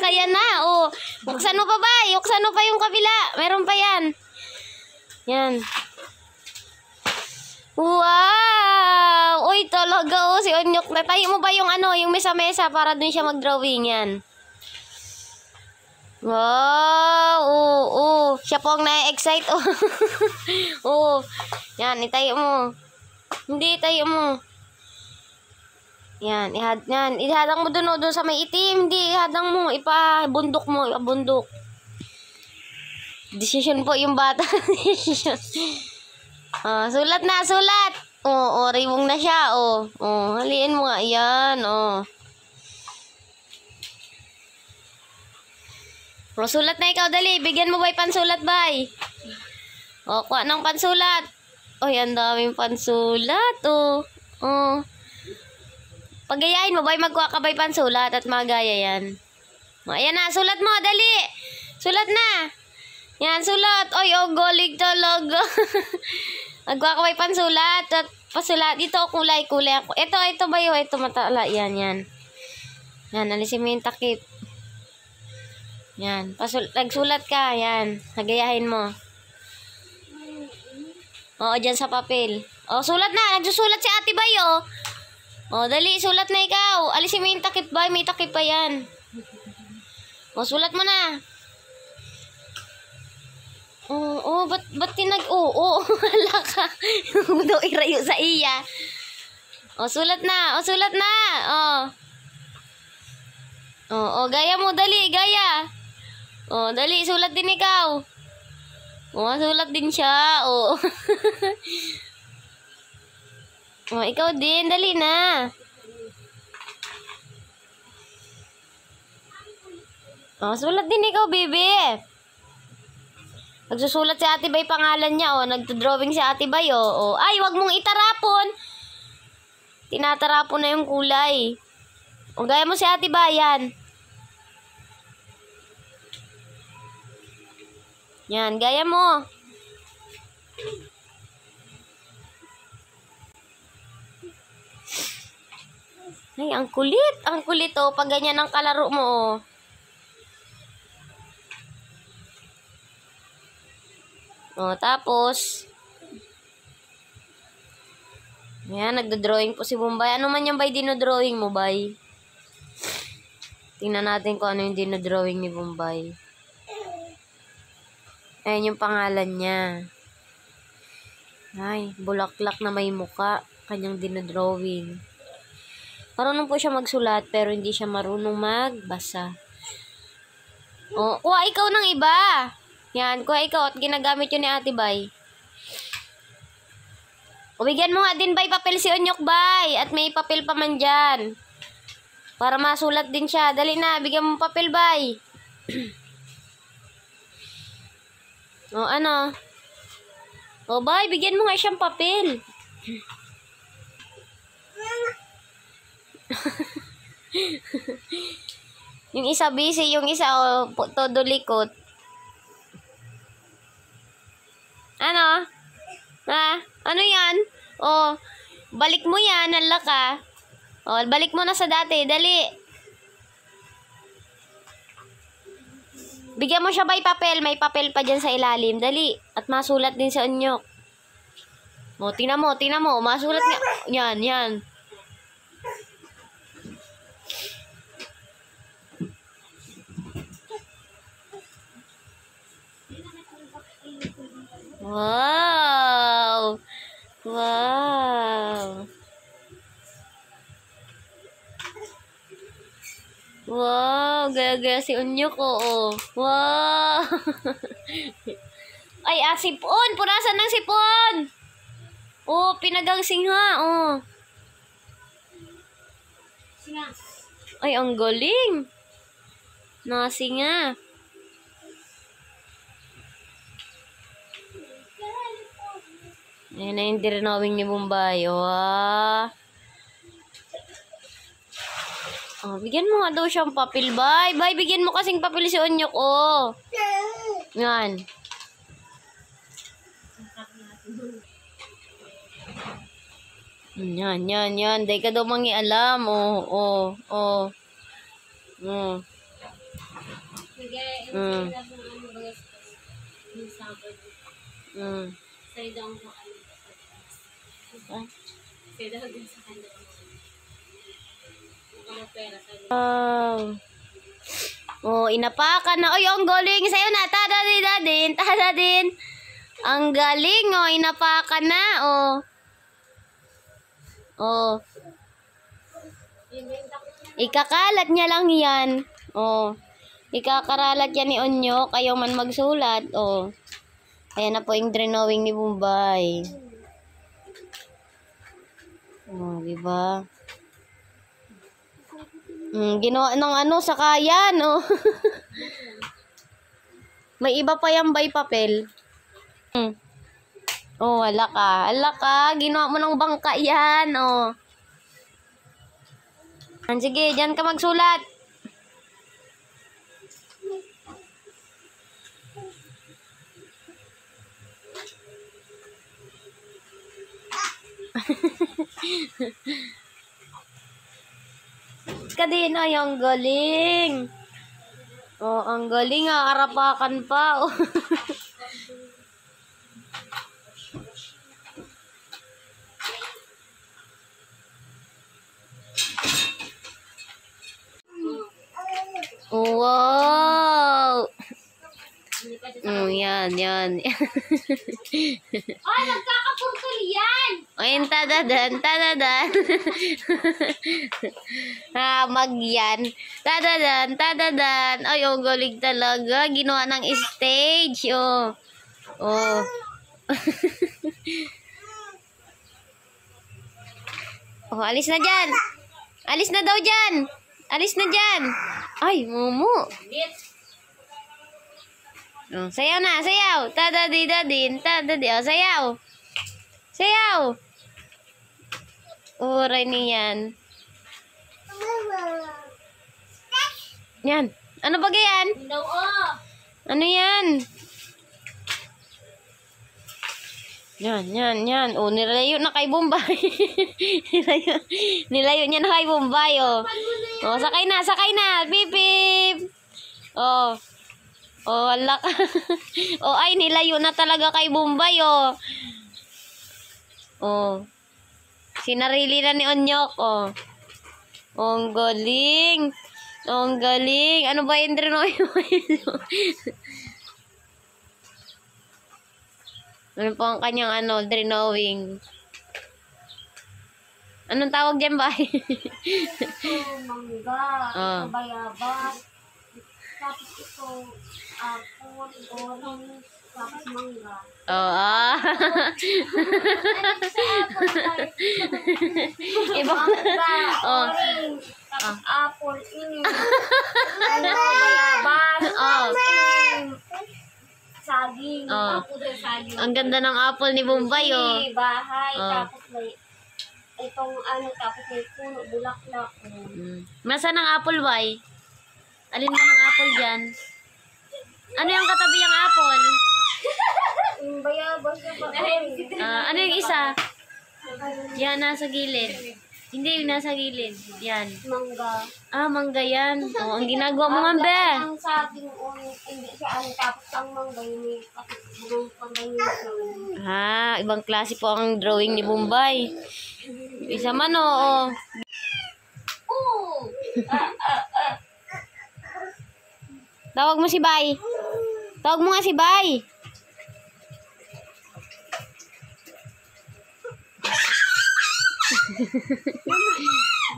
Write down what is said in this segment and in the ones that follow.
laka yan na. Oh, buksan mo pa ba? Buksan mo pa yung kabila. Meron pa yan. Yan. Wow! Uy, talaga oh, si Onyok. Tayo mo ba yung ano, yung mesa-mesa para dun siya mag-drawing yan? Wow! Oo. Siya po ang na-excite. Oh. Oo. Yan, itayo mo. Hindi, itayo mo. Yan, ihadang mo doon sa may itim. Hindi, ihadang mo. Ipabundok mo, ipabundok. Decision po yung bata. Decision. Sulat na, sulat. Ribong na siya. Haliin mo nga. Yan, sulat na ikaw, dali. Bigyan mo ba yung pansulat, bay? Kuha ng pansulat. Ang daming pansulat, Pagayahin mo, bay, magkuha ka bay pansulat at magaya yan. Ayan na, sulat mo, dali. Sulat na. Yan, sulat. Galing talaga. Magkuha ka bay pansulat at pasulat. Ito, kulay. Ito ba yun? Ito, matala. Yan. Yan, alisin mo yung takip. Yan, nagsulat ka. Yan, nagayahin mo. Dyan sa papel. Sulat na. Nagsusulat si Ate Bay, dali, sulat na ikaw. Alisin mo yung takip, bay. May takip pa yan. Sulat mo na. Ba't wala ka. Daw irayo sa iya. Sulat na. Sulat na. Gaya mo, dali, gaya. Dali, sulat din ikaw. Sulat din siya. Ikaw din, dali na. Sulat din ikaw, baby. Nagsusulat si Ate Bay pangalan niya, nagdo-drawing si Ate Bay, Ay, wag mong itarapon. Tinatarapon na yung kulay. Gaya mo si Ate Bay, yan. Yan, gaya mo. Ay, ang kulit. Ang kulit, pag ganyan ang kalaro mo, tapos, yan, nagdo-drawing po si Bombay. Ano man yung bay dinodrawing mo, bay? Tingnan natin kung ano yung dinodrawing ni Bombay. Ayan yung pangalan niya. Ay, bulaklak na may muka. Kanyang dinodrawing. Marunong po siya magsulat, pero hindi siya marunong magbasa. Kuha ikaw ng iba. Yan, kuha ikaw at ginagamit yun ni Ate Bay. Bigyan mo nga din, bay, papel si Onyok, bay. At may papel pa man dyan. Para masulat din siya. Dali na, bigyan mo papel, bay. Ano? Bay, bigyan mo nga siyang papel. Yung isa busy, yung isa todo likot. Ano? Ano yan? Balik mo yan, nala ka. Balik mo na sa dati, dali. Bigyan mo siya bay papel, may papel pa dyan sa ilalim, dali. At masulat din sa Onyok. Tingnan mo, masulat nga. Yan. Wow! Wow, gaya-gaya si Onyok, Wow! Ay, sipon! Punasan ng sipon! Pinagang singa, Singa. Ay, ang galing! Nasinga. Ayan na yung dinawing ni Bombay. Bigyan mo nga daw siyang papel, bay. Bay, bigyan mo kasing papel si Onyok, Yan. Yan. Day ka daw mangialam, Mm. Mm. Wow. Oh, inapakan na. Oy, ang galing sa'yo na. Tada din. Tada din. Ang galing, oh. Inapakan na, oh. Oh. Ikakalat niya lang yan. Oh. Ikakaralat yan ni Onyok. Ayaw man magsulat, oh. Ayan na po yung drawing ni Bombay. Oh, diba? Ginawa ng ano, sakayan, oh. May iba pa yung bay papel. Oh, hala ka. Hala ka. Ginawa mo ng bangka yan, oh. Sige, dyan ka magsulat. Ka din, ay, ang galing. Oh, ang galing, ah. Arapakan pa, oh. Wow. Yan. Ay, nagkakapurtul yan! Ayun, tadadan. Magyan. Tadadan. Ay, oh, galing talaga. Ginawa ng stage, oh. Oh. Oh, alis na dyan. Alis na daw dyan. Alis na dyan. Ay, mumu. Oh, sayaw na, sayaw. Tadadi. Oh, sayaw. Sayaw. Uray niyan. Yan. Ano ba yan? No, oh! Ano yan? Yan. Oh, nilayo na kay Bombay. nilayo niya na kay Bombay, oh. Oh, sakay na. Pipip. Oh. Oh, wala ka. Oh, ay, nilayo na talaga kay Bombay, oh. Oh. Sinarili na ni Onyok, oh. Oh, ang galing. Ano ba yung drawing? Ano po ang kanyang drawing? Anong tawag dyan ba? Mangga, Oh. ito bayabas, tapos ito apple, orange, tapos mangga. Oh, ah. Iba. Mangga, Oh. orange, tapos apple, bayabas, Oh. saging, Oh. saging. Ang ganda ng apple ni Bombay, oh. May bahay, Oh. tapos may itong tapos may puno, bulaklak. Nasaan ang apple, bay? Alin mo ng apple dyan? Ano yung katabi yung apple? Yung bayabas na ba? Ano yung isa? Yan, nasa gilid. Hindi, yung nasa gilid. Yan. Mangga. Mangga yan. Oh, ang ginagawa mo nga, be. Ang saging, hindi siya tapos ang mangga, yung may pagganyan. Ibang klase po ang drawing ni Bombay. Isa man, oo. Tawag mo si Bay. Tawag mo nga si Bay.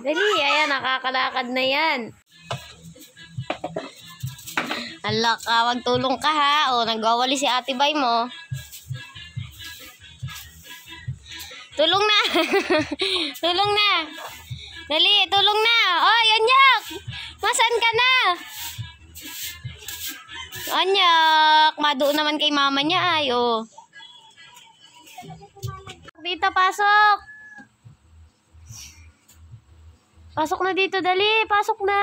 Dali, ayan, nakakalakad na yan. Hala ka, wag tulong ka ha. O, nagwawali si Ate Bay mo. Tulong na. Tulong na. Dali, tulong na. Oy, Onyok. Masan ka na? Onyok, madoon naman kay mama niya ay, oh. Dito, pasok. Pasok na dito, dali. Pasok na.